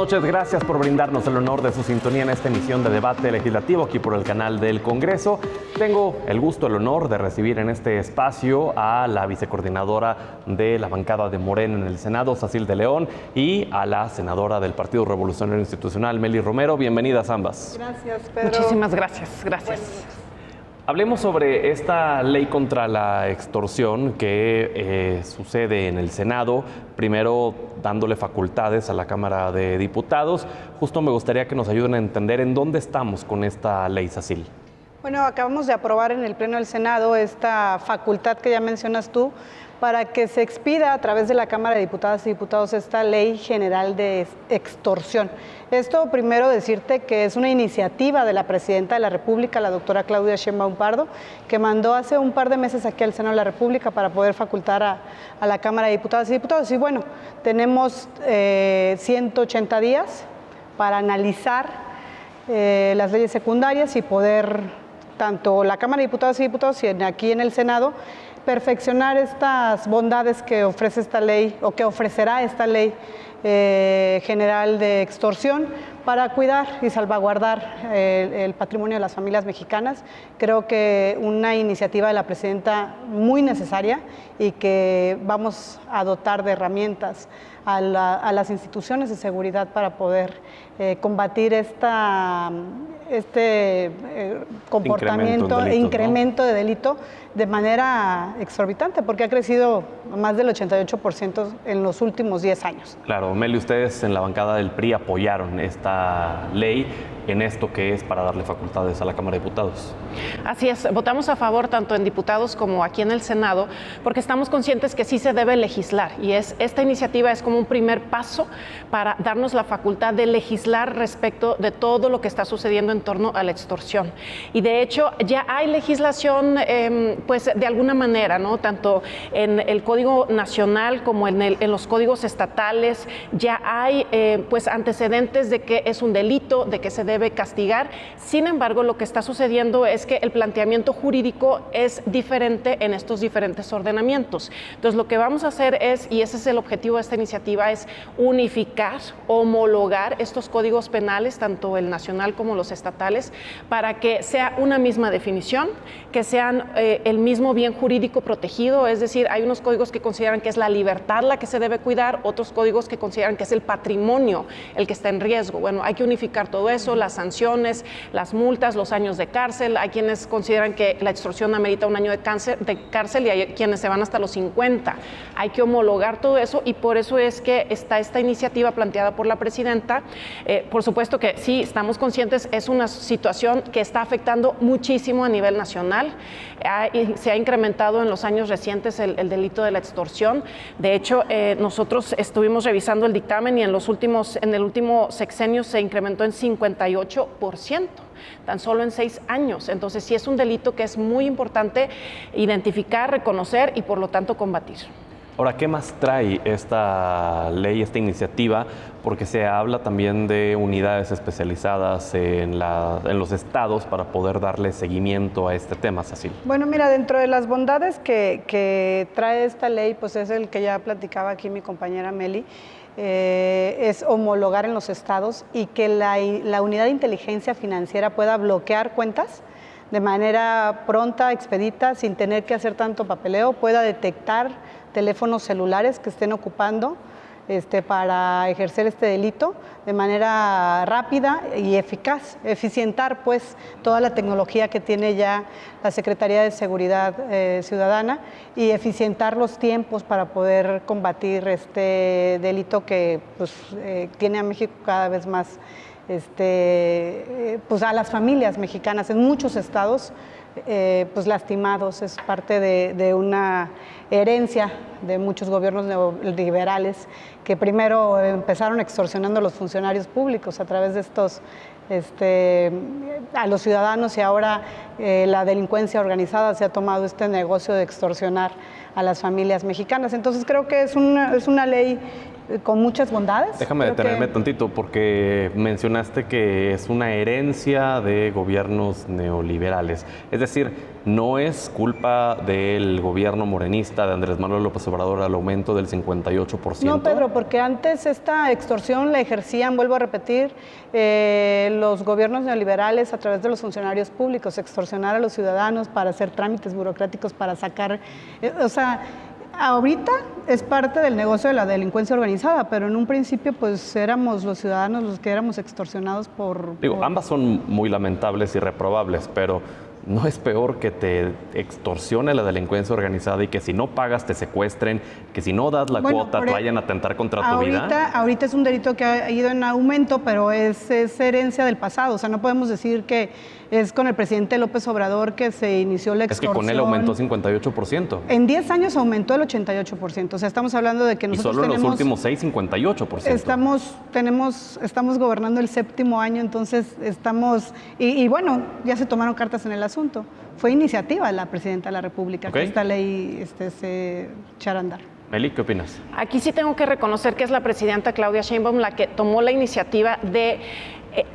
noches, gracias por brindarnos el honor de su sintonía en esta emisión de Debate Legislativo aquí por el canal del Congreso. Tengo el gusto, el honor de recibir en este espacio a la vicecoordinadora de la bancada de Morena en el Senado, Sacil de León, y a la senadora del Partido Revolucionario Institucional, Mely Romero. Bienvenidas ambas. Gracias, Pedro. Muchísimas gracias. Gracias. Hablemos sobre esta ley contra la extorsión que sucede en el Senado, primero dándole facultades a la Cámara de Diputados. Justo me gustaría que nos ayuden a entender en dónde estamos con esta ley, Sacil. Bueno, acabamos de aprobar en el Pleno del Senado esta facultad que ya mencionas tú, para que se expida a través de la Cámara de Diputadas y Diputados esta Ley General de Extorsión. Esto, primero decirte que es una iniciativa de la Presidenta de la República, la doctora Claudia Sheinbaum Pardo, que mandó hace un par de meses aquí al Senado de la República para poder facultar a la Cámara de Diputadas y Diputados. Y bueno, tenemos 180 días para analizar las leyes secundarias y poder, tanto la Cámara de Diputadas y Diputados y aquí en el Senado, perfeccionar estas bondades que ofrece esta ley o que ofrecerá esta ley general de extorsión para cuidar y salvaguardar el patrimonio de las familias mexicanas. Creo que una iniciativa de la Presidenta muy necesaria y que vamos a dotar de herramientas a las instituciones de seguridad para poder combatir este comportamiento, incremento de delito de manera exorbitante, porque ha crecido más del 88% en los últimos 10 años. Claro, Mely, ustedes en la bancada del PRI apoyaron esta ley en esto que es para darle facultades a la Cámara de Diputados. Así es, votamos a favor tanto en diputados como aquí en el Senado, porque estamos conscientes que sí se debe legislar y esta iniciativa es como un primer paso para darnos la facultad de legislar respecto de todo lo que está sucediendo en torno a la extorsión. Y de hecho ya hay legislación, pues de alguna manera, ¿no? Tanto en el Código Nacional como en los códigos estatales ya hay pues antecedentes de que es un delito, de que se debe castigar. Sin embargo, lo que está sucediendo es que el planteamiento jurídico es diferente en estos diferentes ordenamientos. Entonces, lo que vamos a hacer es, y ese es el objetivo de esta iniciativa, es unificar, homologar estos códigos penales, tanto el nacional como los estatales, para que sea una misma definición, que sean el mismo bien jurídico protegido, es decir, hay unos códigos que consideran que es la libertad la que se debe cuidar, otros códigos que consideran que es el patrimonio el que está en riesgo. Bueno, hay que unificar todo eso, las sanciones, las multas, los años de cárcel. Hay quienes consideran que la extorsión amerita un año de cárcel y hay quienes se van hasta los 50. Hay que homologar todo eso y por eso es que está esta iniciativa planteada por la Presidenta. Por supuesto que sí, estamos conscientes, es una situación que está afectando muchísimo a nivel nacional. Se ha incrementado en los años recientes el delito de la extorsión. De hecho, nosotros estuvimos revisando el dictamen y en el último sexenio se incrementó en 58%, tan solo en 6 años. Entonces, sí es un delito que es muy importante identificar, reconocer y por lo tanto combatir. Ahora, ¿qué más trae esta ley, esta iniciativa? Porque se habla también de unidades especializadas en los estados para poder darle seguimiento a este tema, Sacil. Bueno, mira, dentro de las bondades que trae esta ley, pues es el que ya platicaba aquí mi compañera Mely, es homologar en los estados y que la unidad de inteligencia financiera pueda bloquear cuentas de manera pronta, expedita, sin tener que hacer tanto papeleo, pueda detectar teléfonos celulares que estén ocupando para ejercer este delito de manera rápida y eficaz, eficientar pues toda la tecnología que tiene ya la Secretaría de Seguridad Ciudadana y eficientar los tiempos para poder combatir este delito que pues, tiene a México cada vez más, pues a las familias mexicanas en muchos estados pues lastimados. Es parte de una herencia de muchos gobiernos neoliberales que primero empezaron extorsionando a los funcionarios públicos a través de estos a los ciudadanos y ahora la delincuencia organizada se ha tomado este negocio de extorsionar a las familias mexicanas. Entonces creo que es una ley con muchas bondades. Déjame detenerme tantito, porque mencionaste que es una herencia de gobiernos neoliberales. Es decir, no es culpa del gobierno morenista de Andrés Manuel López Obrador al aumento del 58%. No, Pedro, porque antes esta extorsión la ejercían, vuelvo a repetir, los gobiernos neoliberales a través de los funcionarios públicos, extorsionar a los ciudadanos para hacer trámites burocráticos, para sacar, ahorita es parte del negocio de la delincuencia organizada, pero en un principio pues éramos los ciudadanos los que éramos extorsionados por... Ambas son muy lamentables y reprobables, pero ¿no es peor que te extorsione la delincuencia organizada y que si no pagas te secuestren, que si no das la cuota te vayan a atentar contra tu vida? Ahorita es un delito que ha ido en aumento, pero es herencia del pasado. O sea, no podemos decir que es con el presidente López Obrador que se inició la extorsión. Es que con él aumentó 58%. En 10 años aumentó el 88%. O sea, estamos hablando de que nosotros y solo en los últimos 6, 58%. Estamos gobernando el 7º año, entonces estamos... Y bueno, ya se tomaron cartas en el asunto. Fue iniciativa de la Presidenta de la República que esta ley se echara a andar. Meli, ¿qué opinas? Aquí sí tengo que reconocer que es la presidenta Claudia Sheinbaum la que tomó la iniciativa de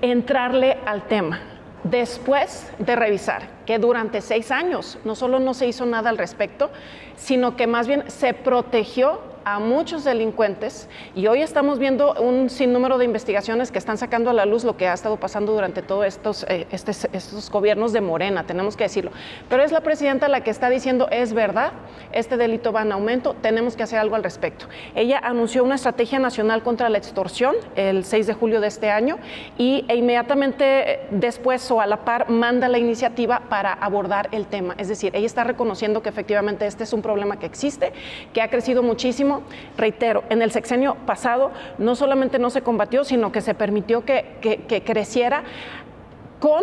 entrarle al tema, después de revisar que durante 6 años no solo no se hizo nada al respecto, sino que más bien se protegió a muchos delincuentes, y hoy estamos viendo un sinnúmero de investigaciones que están sacando a la luz lo que ha estado pasando durante todos estos gobiernos de Morena, tenemos que decirlo. Pero es la presidenta la que está diciendo, es verdad, este delito va en aumento, tenemos que hacer algo al respecto. Ella anunció una estrategia nacional contra la extorsión el 6 de julio de este año e inmediatamente después o a la par manda la iniciativa para abordar el tema. Es decir, ella está reconociendo que efectivamente este es un problema que existe, que ha crecido muchísimo. Reitero, en el sexenio pasado no solamente no se combatió, sino que se permitió que creciera con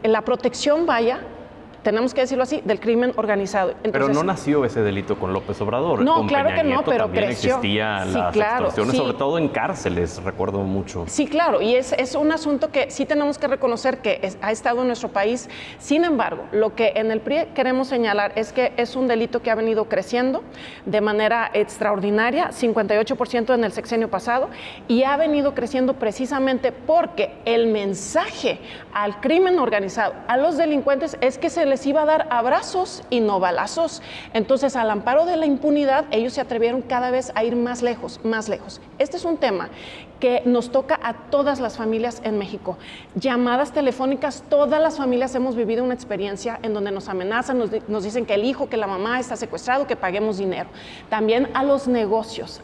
la protección, tenemos que decirlo así, del crimen organizado. Entonces, pero no nació ese delito con López Obrador. No, con claro Peña que no, Nieto pero también creció. Existían las extorsiones, sobre todo en cárceles, recuerdo mucho. Sí, claro, y es un asunto que sí tenemos que reconocer que ha estado en nuestro país. Sin embargo, lo que en el PRI queremos señalar es que es un delito que ha venido creciendo de manera extraordinaria, 58% en el sexenio pasado, y ha venido creciendo precisamente porque el mensaje al crimen organizado, a los delincuentes, es que se les iba a dar abrazos y no balazos. Entonces, al amparo de la impunidad, ellos se atrevieron cada vez a ir más lejos, más lejos. Este es un tema que nos toca a todas las familias en México. Llamadas telefónicas, todas las familias hemos vivido una experiencia en donde nos amenazan, nos dicen que el hijo, que la mamá está secuestrado, que paguemos dinero. También a los negocios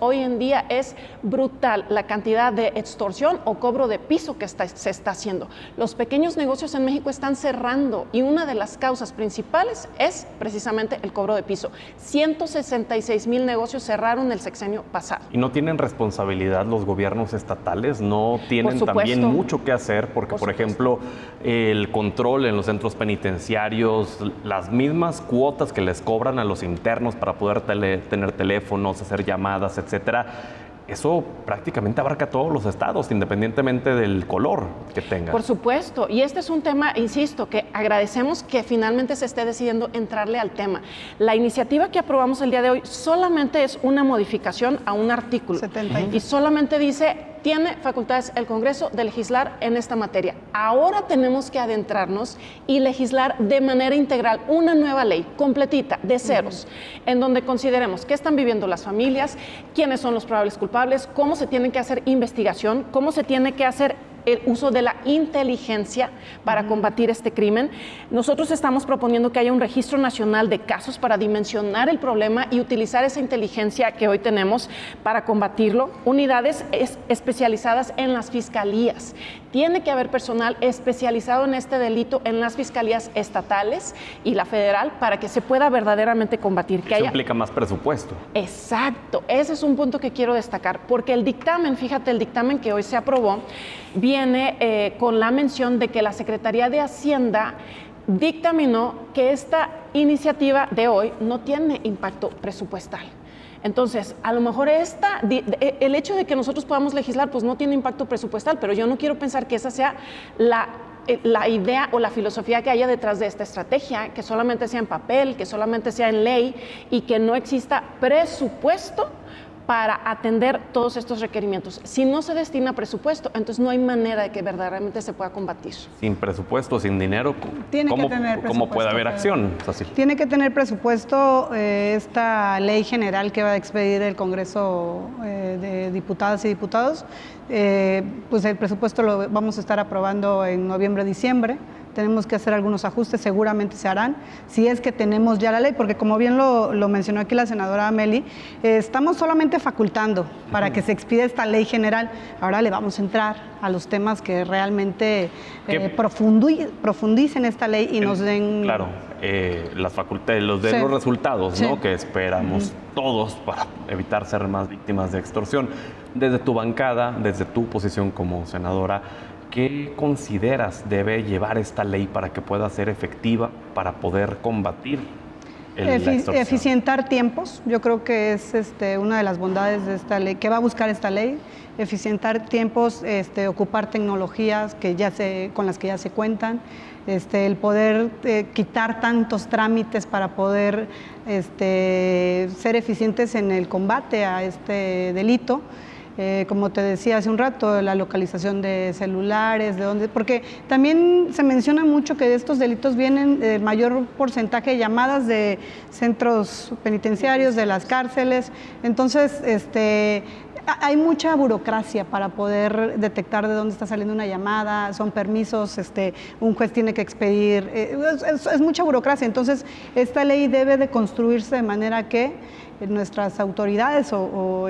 hoy en día es brutal la cantidad de extorsión o cobro de piso que se está haciendo. Los pequeños negocios en México están cerrando y una de las causas principales es precisamente el cobro de piso. 166,000 negocios cerraron el sexenio pasado. ¿Y no tienen responsabilidad los gobiernos estatales? ¿No tienen también mucho que hacer? Porque, por ejemplo, el control en los centros penitenciarios, las mismas cuotas que les cobran a los internos para poder tener teléfonos, hacer llamadas, etcétera, eso prácticamente abarca a todos los estados, independientemente del color que tengan. Por supuesto, y este es un tema, insisto, que agradecemos que finalmente se esté decidiendo entrarle al tema. La iniciativa que aprobamos el día de hoy solamente es una modificación a un artículo. 70. Y solamente dice, tiene facultades el Congreso de legislar en esta materia. Ahora tenemos que adentrarnos y legislar de manera integral una nueva ley completita, de ceros, en donde consideremos qué están viviendo las familias, quiénes son los probables culpables, cómo se tiene que hacer investigación, cómo se tiene que hacer el uso de la inteligencia para combatir este crimen. Nosotros estamos proponiendo que haya un registro nacional de casos para dimensionar el problema y utilizar esa inteligencia que hoy tenemos para combatirlo. Unidades especializadas en las fiscalías. Tiene que haber personal especializado en este delito en las fiscalías estatales y la federal para que se pueda verdaderamente combatir. Eso implica más presupuesto. Exacto, ese es un punto que quiero destacar, porque el dictamen, fíjate, el dictamen que hoy se aprobó viene con la mención de que la Secretaría de Hacienda dictaminó que esta iniciativa de hoy no tiene impacto presupuestal. Entonces, a lo mejor el hecho de que nosotros podamos legislar, pues no tiene impacto presupuestal, pero yo no quiero pensar que esa sea la la idea o la filosofía que haya detrás de esta estrategia, que solamente sea en papel, que solamente sea en ley y que no exista presupuesto para atender todos estos requerimientos. Si no se destina presupuesto, entonces no hay manera de que verdaderamente se pueda combatir. Sin presupuesto, sin dinero, ¿cómo puede haber acción? Tiene que tener presupuesto. Esta ley general que va a expedir el Congreso de Diputadas y Diputados, pues el presupuesto lo vamos a estar aprobando en noviembre, diciembre. Tenemos que hacer algunos ajustes, seguramente se harán, si es que tenemos ya la ley, porque como bien lo mencionó aquí la senadora Meli, estamos solamente facultando para que se expida esta ley general. Ahora le vamos a entrar a los temas que realmente profundicen esta ley y nos den... Claro, las facultades, los resultados, ¿no? Que esperamos todos para evitar ser más víctimas de extorsión. Desde tu bancada, desde tu posición como senadora, ¿qué consideras debe llevar esta ley para que pueda ser efectiva, para poder combatir la extorsión? Eficientar tiempos, yo creo que es una de las bondades de esta ley, que va a buscar esta ley, eficientar tiempos, ocupar tecnologías con las que ya se cuentan, el poder quitar tantos trámites para poder ser eficientes en el combate a este delito. Como te decía hace un rato, la localización de celulares, porque también se menciona mucho que de estos delitos vienen el mayor porcentaje de llamadas de centros penitenciarios, de las cárceles. Entonces, hay mucha burocracia para poder detectar de dónde está saliendo una llamada, son permisos, un juez tiene que expedir, es mucha burocracia. Entonces, esta ley debe de construirse de manera que nuestras autoridades o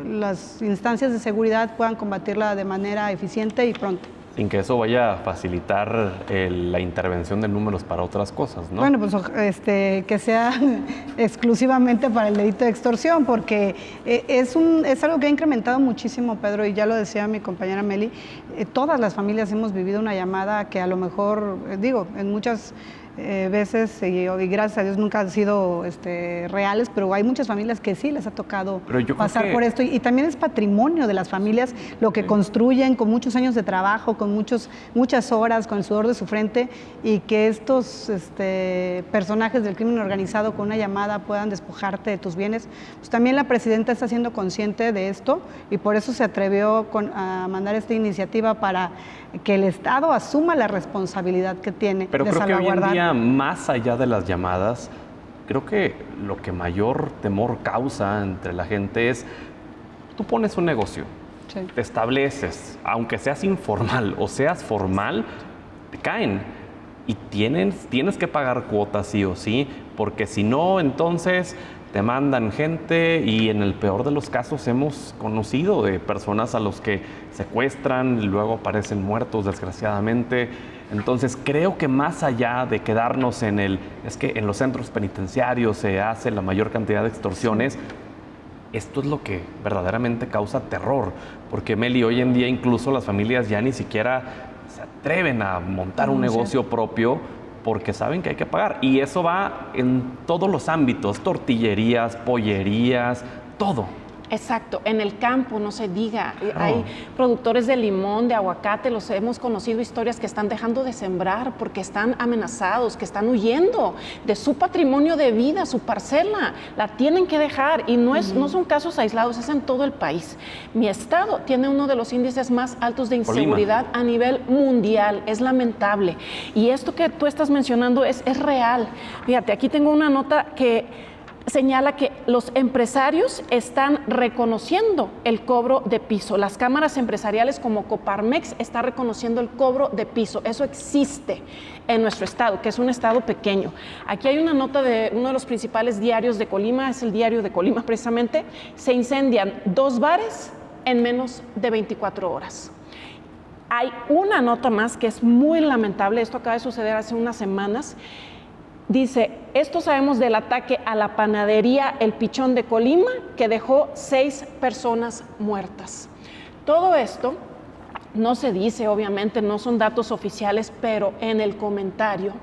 las instancias de seguridad puedan combatirla de manera eficiente y pronta. Sin que eso vaya a facilitar la intervención de números para otras cosas, ¿no? Bueno, pues que sea exclusivamente para el delito de extorsión, porque es algo que ha incrementado muchísimo, Pedro, y ya lo decía mi compañera Meli, todas las familias hemos vivido una llamada que a lo mejor, en muchas veces, y gracias a Dios nunca han sido reales, pero hay muchas familias que sí les ha tocado pasar por esto, y también es patrimonio de las familias lo que construyen con muchos años de trabajo, con muchas horas, con el sudor de su frente, y que estos personajes del crimen organizado con una llamada puedan despojarte de tus bienes. Pues también la presidenta está siendo consciente de esto y por eso se atrevió a mandar esta iniciativa para que el Estado asuma la responsabilidad que tiene de salvaguardar. Pero creo que hoy en día, más allá de las llamadas, creo que lo que mayor temor causa entre la gente es, tú pones un negocio, te estableces, aunque seas informal o seas formal, te caen y tienes que pagar cuotas sí o sí, porque si no, entonces te mandan gente, y en el peor de los casos hemos conocido de personas a los que secuestran y luego aparecen muertos, desgraciadamente. Entonces creo que más allá de quedarnos es que en los centros penitenciarios se hace la mayor cantidad de extorsiones, esto es lo que verdaderamente causa terror, porque Meli, hoy en día incluso las familias ya ni siquiera se atreven a montar un negocio propio, porque saben que hay que pagar. Y eso va en todos los ámbitos, tortillerías, pollerías, todo. Exacto, en el campo no se diga, hay productores de limón, de aguacate, los hemos conocido historias que están dejando de sembrar porque están amenazados, que están huyendo de su patrimonio de vida, su parcela, la tienen que dejar, y no son casos aislados, es en todo el país. Mi estado tiene uno de los índices más altos de inseguridad a nivel mundial, es lamentable, y esto que tú estás mencionando es real. Fíjate, aquí tengo una nota que señala que los empresarios están reconociendo el cobro de piso. Las cámaras empresariales como Coparmex están reconociendo el cobro de piso. Eso existe en nuestro estado, que es un estado pequeño. Aquí hay una nota de uno de los principales diarios de Colima, es el Diario de Colima precisamente. Se incendian 2 bares en menos de 24 horas. Hay una nota más que es muy lamentable, esto acaba de suceder hace unas semanas. Dice, esto sabemos del ataque a la panadería El Pichón de Colima, que dejó 6 personas muertas. Todo esto No se dice, obviamente, no son datos oficiales, pero en el comentario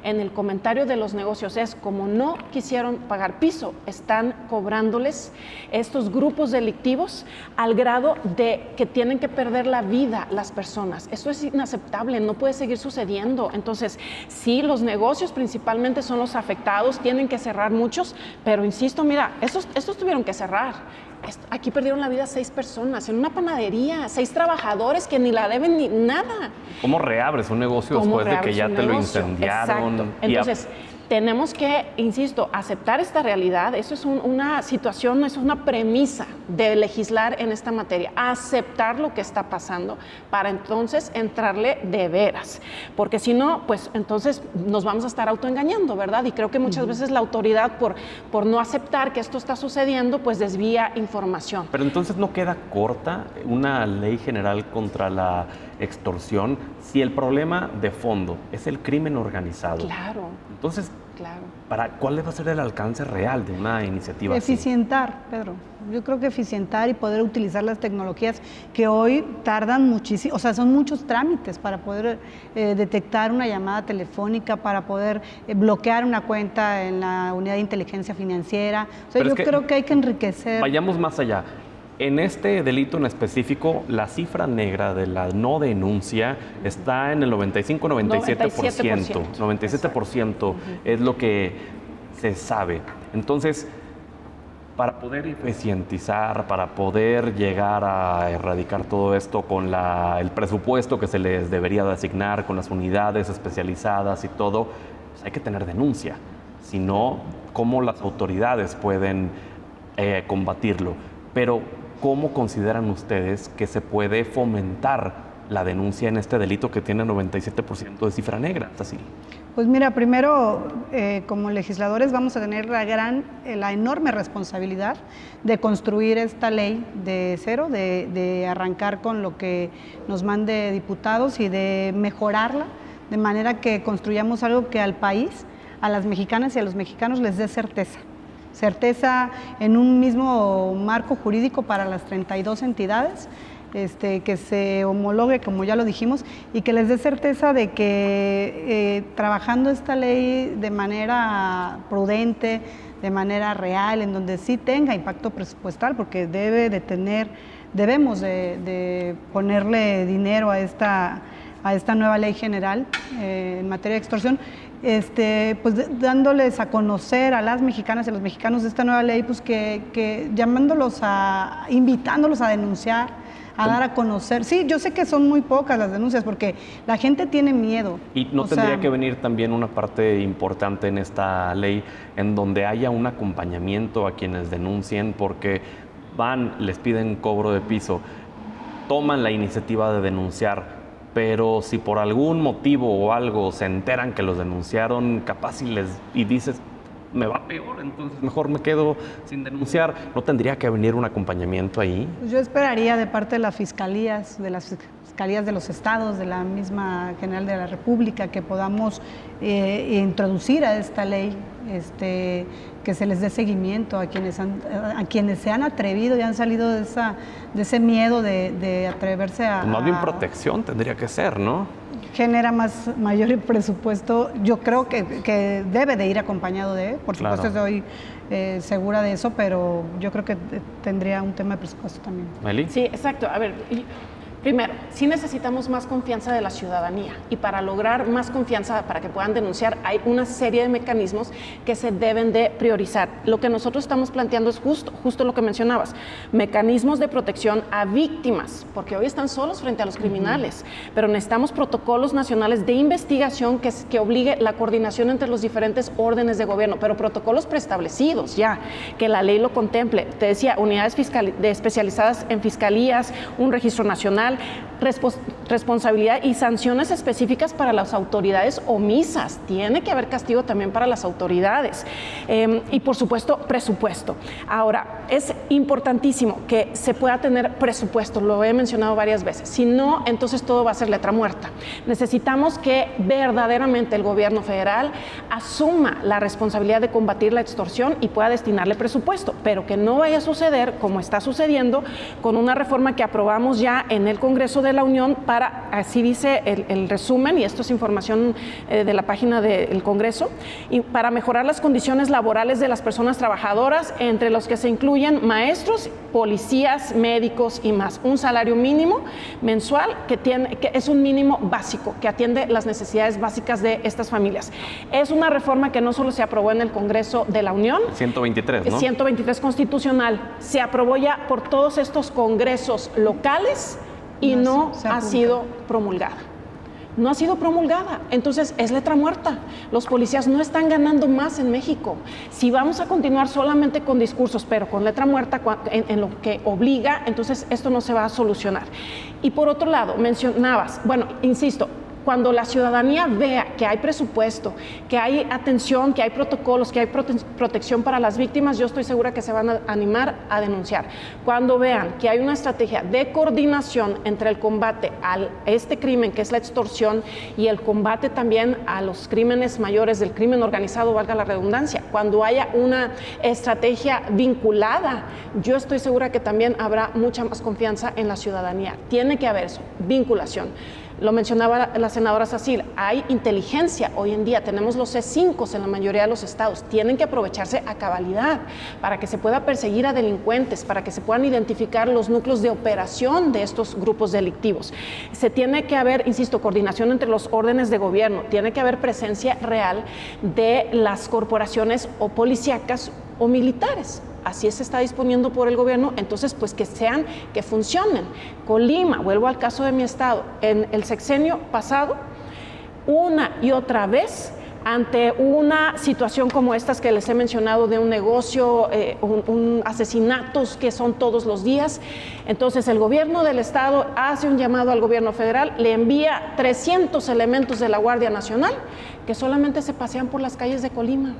de los negocios es como no quisieron pagar piso, están cobrándoles estos grupos delictivos al grado de que tienen que perder la vida las personas. Esto es inaceptable, no puede seguir sucediendo. Entonces, sí, los negocios principalmente son los afectados, tienen que cerrar muchos, pero insisto, mira, estos tuvieron que cerrar. Aquí perdieron la vida 6 personas en una panadería, 6 trabajadores que ni la deben ni nada. ¿Cómo reabres un negocio después de que ya te lo incendiaron? Exacto. Entonces, tenemos que, insisto, aceptar esta realidad. Eso es una situación, es una premisa de legislar en esta materia. Aceptar lo que está pasando para entonces entrarle de veras. Porque si no, pues entonces nos vamos a estar autoengañando, ¿verdad? Y creo que muchas veces la autoridad, por no aceptar que esto está sucediendo, pues desvía información. Pero entonces no queda corta una ley general contra la extorsión si el problema de fondo es el crimen organizado. Claro. Entonces, claro. ¿cuál va a ser el alcance real de una iniciativa así? Eficientar, Pedro. Yo creo que eficientar y poder utilizar las tecnologías que hoy tardan muchísimo, o sea, son muchos trámites para poder detectar una llamada telefónica, para poder bloquear una cuenta en la unidad de inteligencia financiera. O sea, yo creo que hay que enriquecer. Vayamos más allá. En este delito en específico, la cifra negra de la no denuncia está en el 95-97%. 97% es lo que se sabe. Entonces, para poder eficientizar, para poder llegar a erradicar todo esto con el presupuesto que se les debería de asignar, con las unidades especializadas y todo, pues hay que tener denuncia. Si no, ¿cómo las autoridades pueden combatirlo? Pero, ¿cómo consideran ustedes que se puede fomentar la denuncia en este delito que tiene 97% de cifra negra? ¿Es así? Pues mira, primero, como legisladores vamos a tener la enorme responsabilidad de construir esta ley de cero, de arrancar con lo que nos mande diputados y de mejorarla, de manera que construyamos algo que al país, a las mexicanas y a los mexicanos les dé certeza. Certeza en un mismo marco jurídico para las 32 entidades, que se homologue, como ya lo dijimos, y que les dé certeza de que trabajando esta ley de manera prudente, de manera real, en donde sí tenga impacto presupuestal, porque debemos de ponerle dinero a esta nueva ley general en materia de extorsión, pues dándoles a conocer a las mexicanas y a los mexicanos de esta nueva ley, pues que invitándolos a denunciar, a dar a conocer. Sí, yo sé que son muy pocas las denuncias porque la gente tiene miedo. ¿Y no tendría que venir también una parte importante en esta ley en donde haya un acompañamiento a quienes denuncien? Porque les piden cobro de piso, toman la iniciativa de denunciar, pero si por algún motivo o algo se enteran que los denunciaron, capaz y dices, me va peor, entonces mejor me quedo sin denunciar, ¿no tendría que venir un acompañamiento ahí? Pues yo esperaría de parte de las fiscalías de los estados, de la misma General de la República, que podamos introducir a esta ley, que se les dé seguimiento a quienes se han atrevido y han salido de ese miedo de atreverse a... Más bien protección tendría que ser, ¿no? Genera mayor presupuesto. Yo creo que debe de ir acompañado por supuesto, estoy segura de eso, pero yo creo que tendría un tema de presupuesto también. ¿Meli? Sí, exacto. A ver, primero, sí necesitamos más confianza de la ciudadanía, y para lograr más confianza, para que puedan denunciar, hay una serie de mecanismos que se deben de priorizar. Lo que nosotros estamos planteando es justo lo que mencionabas, mecanismos de protección a víctimas, porque hoy están solos frente a los criminales, pero necesitamos protocolos nacionales de investigación que obligue la coordinación entre los diferentes órdenes de gobierno, pero protocolos preestablecidos ya, que la ley lo contemple. Te decía, unidades especializadas en fiscalías, un registro nacional, responsabilidad y sanciones específicas para las autoridades omisas. Tiene que haber castigo también para las autoridades. Y por supuesto, presupuesto. Ahora, importantísimo que se pueda tener presupuesto, lo he mencionado varias veces. Si no, entonces todo va a ser letra muerta. Necesitamos que verdaderamente el gobierno federal asuma la responsabilidad de combatir la extorsión y pueda destinarle presupuesto, pero que no vaya a suceder como está sucediendo con una reforma que aprobamos ya en el Congreso de la Unión para, así dice el resumen, y esto es información de la página del Congreso, y para mejorar las condiciones laborales de las personas trabajadoras, entre los que se incluyen maestros, policías, médicos y más. Un salario mínimo mensual que es un mínimo básico, que atiende las necesidades básicas de estas familias. Es una reforma que no solo se aprobó en el Congreso de la Unión, 123, ¿no? 123 constitucional, se aprobó ya por todos estos congresos locales y no ha sido promulgada. No ha sido promulgada, entonces es letra muerta. Los policías no están ganando más en México. Si vamos a continuar solamente con discursos, pero con letra muerta en lo que obliga, entonces esto no se va a solucionar. Y por otro lado, mencionabas, bueno, insisto, cuando la ciudadanía vea que hay presupuesto, que hay atención, que hay protocolos, que hay protección para las víctimas, yo estoy segura que se van a animar a denunciar. Cuando vean que hay una estrategia de coordinación entre el combate a este crimen, que es la extorsión, y el combate también a los crímenes mayores del crimen organizado, valga la redundancia, cuando haya una estrategia vinculada, yo estoy segura que también habrá mucha más confianza en la ciudadanía. Tiene que haber eso, vinculación. Lo mencionaba la senadora Sacil, hay inteligencia hoy en día, tenemos los C5 en la mayoría de los estados, tienen que aprovecharse a cabalidad para que se pueda perseguir a delincuentes, para que se puedan identificar los núcleos de operación de estos grupos delictivos. Se tiene que haber, insisto, coordinación entre los órdenes de gobierno, tiene que haber presencia real de las corporaciones o policíacas o militares. Así se está disponiendo por el gobierno, entonces pues que funcionen. Colima, vuelvo al caso de mi estado, en el sexenio pasado, una y otra vez, ante una situación como estas que les he mencionado de un negocio, asesinatos que son todos los días, entonces el gobierno del estado hace un llamado al gobierno federal, le envía 300 elementos de la Guardia Nacional que solamente se pasean por las calles de Colima,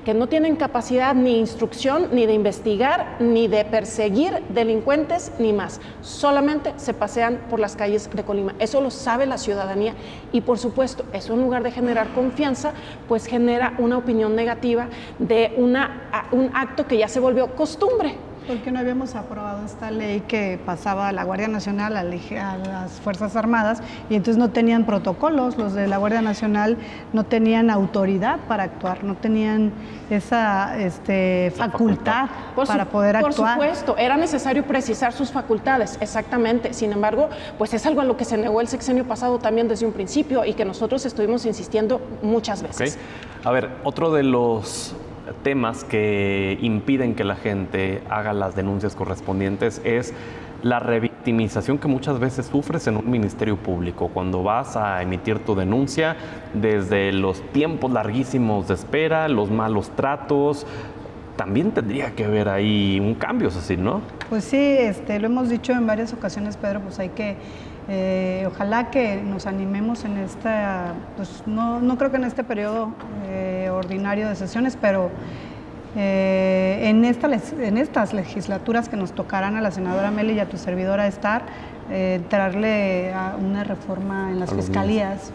que no tienen capacidad ni instrucción, ni de investigar, ni de perseguir delincuentes, ni más. Solamente se pasean por las calles de Colima. Eso lo sabe la ciudadanía y, por supuesto, eso en lugar de generar confianza, pues genera una opinión negativa de un acto que ya se volvió costumbre. ¿Por qué no habíamos aprobado esta ley que pasaba a la Guardia Nacional, a las Fuerzas Armadas, y entonces no tenían protocolos? Los de la Guardia Nacional no tenían autoridad para actuar, no tenían esa facultad para poder actuar. Por supuesto, era necesario precisar sus facultades, exactamente. Sin embargo, pues es algo a lo que se negó el sexenio pasado también desde un principio y que nosotros estuvimos insistiendo muchas veces. Okay. A ver, otro de los temas que impiden que la gente haga las denuncias correspondientes es la revictimización que muchas veces sufres en un ministerio público. Cuando vas a emitir tu denuncia, desde los tiempos larguísimos de espera, los malos tratos, también tendría que haber ahí un cambio, Cecil, ¿no? Pues sí, lo hemos dicho en varias ocasiones, Pedro, pues hay que ojalá que nos animemos en esta, pues no creo que en este periodo ordinario de sesiones, pero en estas legislaturas que nos tocarán a la senadora Meli y a tu servidora estar, entrarle a una reforma en las fiscalías.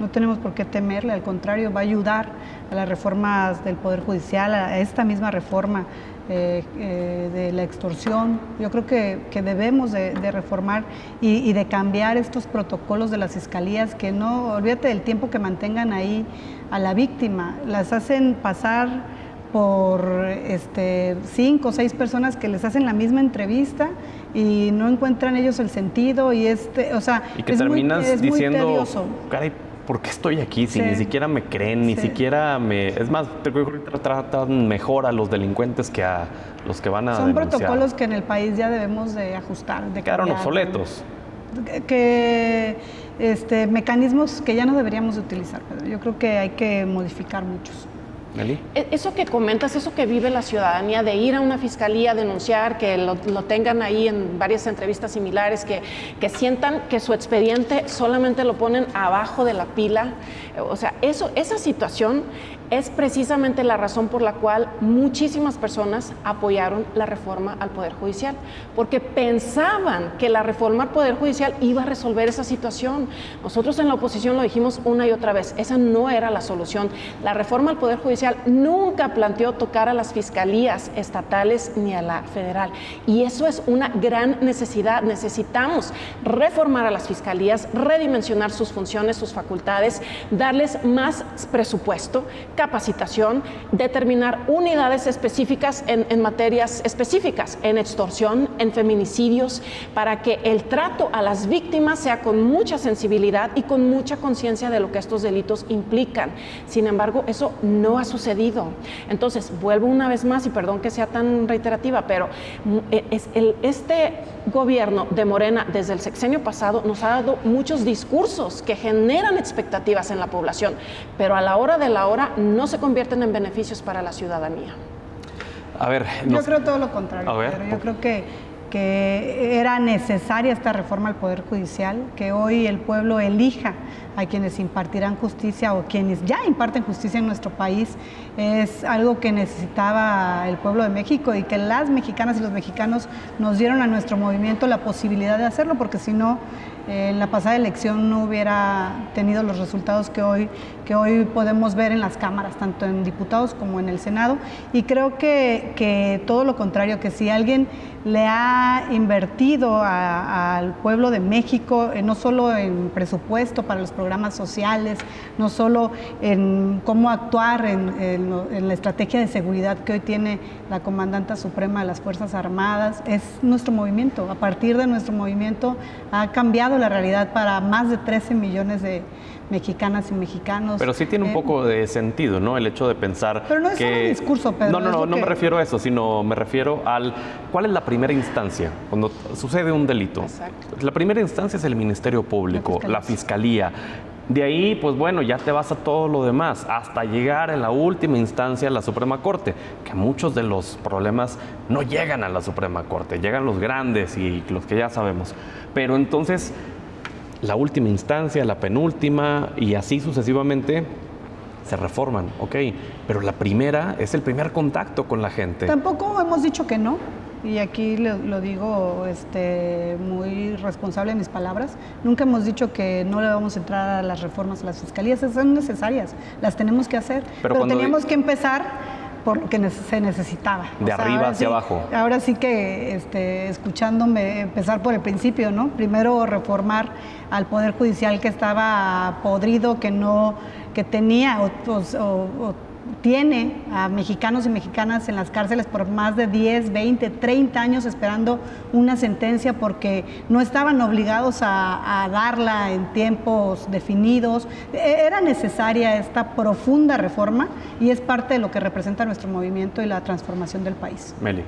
No tenemos por qué temerle, al contrario, va a ayudar a las reformas del Poder Judicial, a esta misma reforma de la extorsión. Yo creo que debemos de reformar y de cambiar estos protocolos de las fiscalías, que no, olvídate del tiempo que mantengan ahí a la víctima, las hacen pasar por 5 o 6 personas que les hacen la misma entrevista y no encuentran ellos el sentido y o sea, y que terminas es muy diciendo, tedioso. Caray, ¿por qué estoy aquí? Si Sí. ni siquiera me creen, ni siquiera me... Es más, tratan mejor a los delincuentes que a los que van a Son denunciar. protocolos que en el país ya debemos de ajustar, de Quedaron cambiar, obsoletos. Mecanismos que ya no deberíamos de utilizar, Pedro. Yo creo que hay que modificar muchos. ¿Meli? Eso que comentas, eso que vive la ciudadanía de ir a una fiscalía a denunciar, que lo tengan ahí en varias entrevistas similares, que sientan que su expediente solamente lo ponen abajo de la pila, o sea, esa situación es precisamente la razón por la cual muchísimas personas apoyaron la reforma al Poder Judicial, porque pensaban que la reforma al Poder Judicial iba a resolver esa situación. Nosotros en la oposición lo dijimos una y otra vez, esa no era la solución. La reforma al Poder Judicial nunca planteó tocar a las fiscalías estatales ni a la federal, y eso es una gran necesidad. Necesitamos reformar a las fiscalías, redimensionar sus funciones, sus facultades, darles más presupuesto, capacitación, determinar unidades específicas en materias específicas, en extorsión, en feminicidios, para que el trato a las víctimas sea con mucha sensibilidad y con mucha conciencia de lo que estos delitos implican. Sin embargo, eso no ha sucedido. Entonces, vuelvo una vez más, y perdón que sea tan reiterativa, pero este gobierno de Morena desde el sexenio pasado nos ha dado muchos discursos que generan expectativas en la población, pero a la hora de la hora no se convierten en beneficios para la ciudadanía. A ver, yo creo todo lo contrario, Pedro. Yo creo que era necesaria esta reforma al Poder Judicial, que hoy el pueblo elija a quienes impartirán justicia o quienes ya imparten justicia en nuestro país. Es algo que necesitaba el pueblo de México, y que las mexicanas y los mexicanos nos dieron a nuestro movimiento la posibilidad de hacerlo, porque si no, en la pasada elección no hubiera tenido los resultados que hoy podemos ver en las cámaras, tanto en diputados como en el Senado. Y creo que todo lo contrario, que si alguien le ha invertido al pueblo de México, no solo en presupuesto para los programas sociales, no solo en cómo actuar en la estrategia de seguridad que hoy tiene la Comandanta Suprema de las Fuerzas Armadas, es nuestro movimiento. A partir de nuestro movimiento ha cambiado la realidad para más de 13 millones de mexicanas y mexicanos. Pero sí tiene un poco de sentido, ¿no? El hecho de pensar pero no es solo un discurso, Pedro. No me refiero a eso, sino me refiero al ¿cuál es la primera instancia cuando sucede un delito? Exacto. La primera instancia es el Ministerio Público, la Fiscalía. De ahí, pues bueno, ya te vas a todo lo demás, hasta llegar en la última instancia a la Suprema Corte, que muchos de los problemas no llegan a la Suprema Corte, llegan los grandes y los que ya sabemos. Pero entonces, la última instancia, la penúltima y así sucesivamente se reforman, ok, pero la primera es el primer contacto con la gente. Tampoco hemos dicho que no, y aquí lo digo muy responsable en mis palabras. Nunca hemos dicho que no le vamos a entrar a las reformas a las fiscalías. Esas son necesarias, las tenemos que hacer, pero teníamos que empezar porque se necesitaba. De arriba hacia abajo. Ahora sí que escuchándome, empezar por el principio, ¿no? Primero reformar al Poder Judicial, que estaba podrido, que tenía o tiene a mexicanos y mexicanas en las cárceles por más de 10, 20, 30 años esperando una sentencia porque no estaban obligados a darla en tiempos definidos. Era necesaria esta profunda reforma, y es parte de lo que representa nuestro movimiento y la transformación del país. Meli.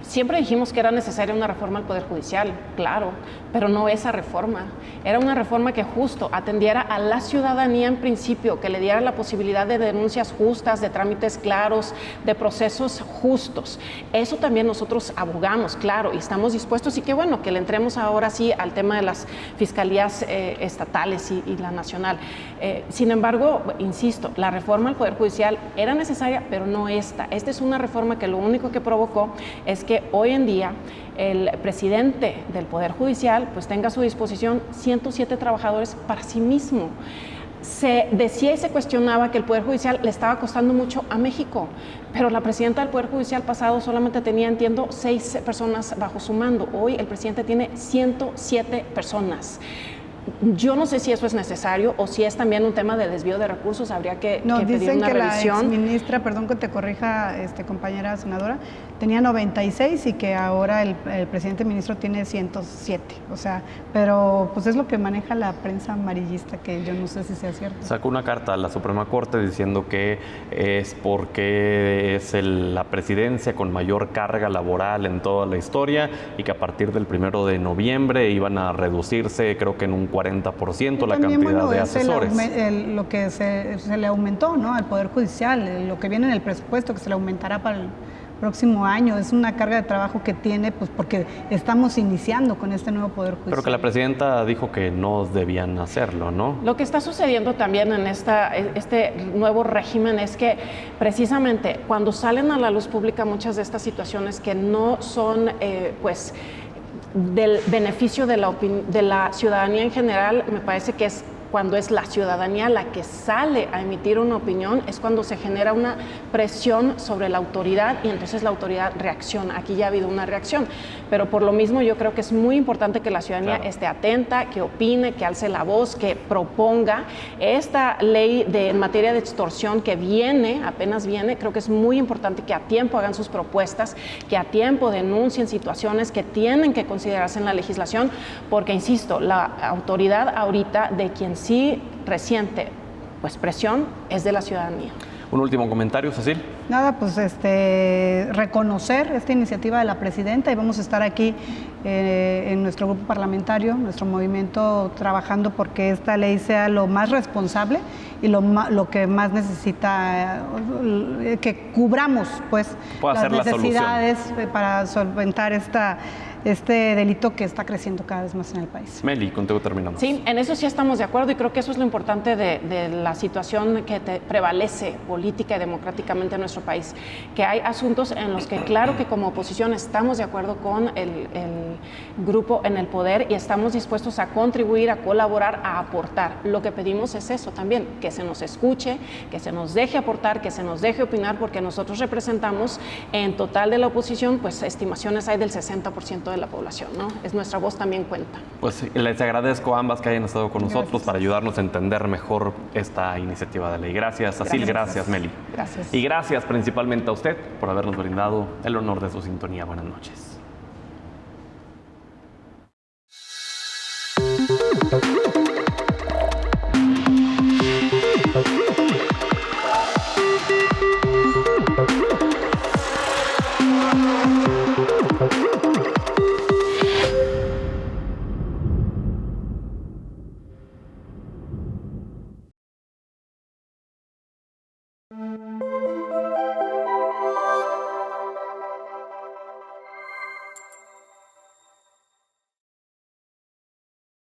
Siempre dijimos que era necesaria una reforma al Poder Judicial, claro, pero no esa reforma. Era una reforma que justo atendiera a la ciudadanía en principio, que le diera la posibilidad de denuncias justas, de trámites claros, de procesos justos. Eso también nosotros abogamos, claro, y estamos dispuestos, y qué bueno que le entremos ahora sí al tema de las fiscalías estatales y la nacional. Sin embargo, insisto, la reforma al Poder Judicial era necesaria, pero no esta. Esta es una reforma que lo único que provocó es que hoy en día el presidente del Poder Judicial pues tenga a su disposición 107 trabajadores para sí mismo. Se decía y se cuestionaba que el Poder Judicial le estaba costando mucho a México, pero la presidenta del Poder Judicial pasado solamente tenía, entiendo, 6 personas bajo su mando. Hoy el presidente tiene 107 personas. Yo no sé si eso es necesario o si es también un tema de desvío de recursos. Habría que pedir una revisión. La exministra, perdón que te corrija, compañera senadora, tenía 96 y que ahora el presidente ministro tiene 107. O sea, pero pues es lo que maneja la prensa amarillista, que yo no sé si sea cierto. Sacó una carta a la Suprema Corte diciendo que es porque es la presidencia con mayor carga laboral en toda la historia y que a partir del 1 de noviembre iban a reducirse, creo que en un 40% la cantidad de asesores. Lo que se le aumentó, ¿no?, al Poder Judicial, lo que viene en el presupuesto, que se le aumentará próximo año. Es una carga de trabajo que tiene, pues porque estamos iniciando con este nuevo Poder Judicial. Pero que la presidenta dijo que no debían hacerlo, ¿no? Lo que está sucediendo también en este nuevo régimen es que precisamente cuando salen a la luz pública muchas de estas situaciones que no son, pues, del beneficio de la ciudadanía en general, me parece que es cuando es la ciudadanía la que sale a emitir una opinión, es cuando se genera una presión sobre la autoridad y entonces la autoridad reacciona. Aquí ya ha habido una reacción, pero por lo mismo yo creo que es muy importante que la ciudadanía esté atenta, que opine, que alce la voz, que proponga esta ley en materia de extorsión que apenas viene. Creo que es muy importante que a tiempo hagan sus propuestas, que a tiempo denuncien situaciones que tienen que considerarse en la legislación, porque, insisto, la autoridad ahorita de quien sí resiente pues presión es de la ciudadanía. Un último comentario, Cecil. Nada, pues reconocer esta iniciativa de la presidenta, y vamos a estar aquí en nuestro grupo parlamentario, nuestro movimiento, trabajando porque esta ley sea lo más responsable y lo que más necesita, que cubramos pues las necesidades para solventar este delito que está creciendo cada vez más en el país. Meli, contigo terminamos. Sí, en eso sí estamos de acuerdo y creo que eso es lo importante de la situación que prevalece política y democráticamente en nuestro país, que hay asuntos en los que claro que como oposición estamos de acuerdo con el grupo en el poder y estamos dispuestos a contribuir, a colaborar, a aportar. Lo que pedimos es eso también, que se nos escuche, que se nos deje aportar, que se nos deje opinar, porque nosotros representamos en total de la oposición, pues estimaciones hay del 60% de la población, ¿no? Nuestra voz también cuenta. Pues les agradezco a ambas que hayan estado con nosotros para ayudarnos a entender mejor esta iniciativa de ley. Gracias, Cecil, gracias, Meli. Gracias. Y gracias principalmente a usted por habernos brindado el honor de su sintonía. Buenas noches.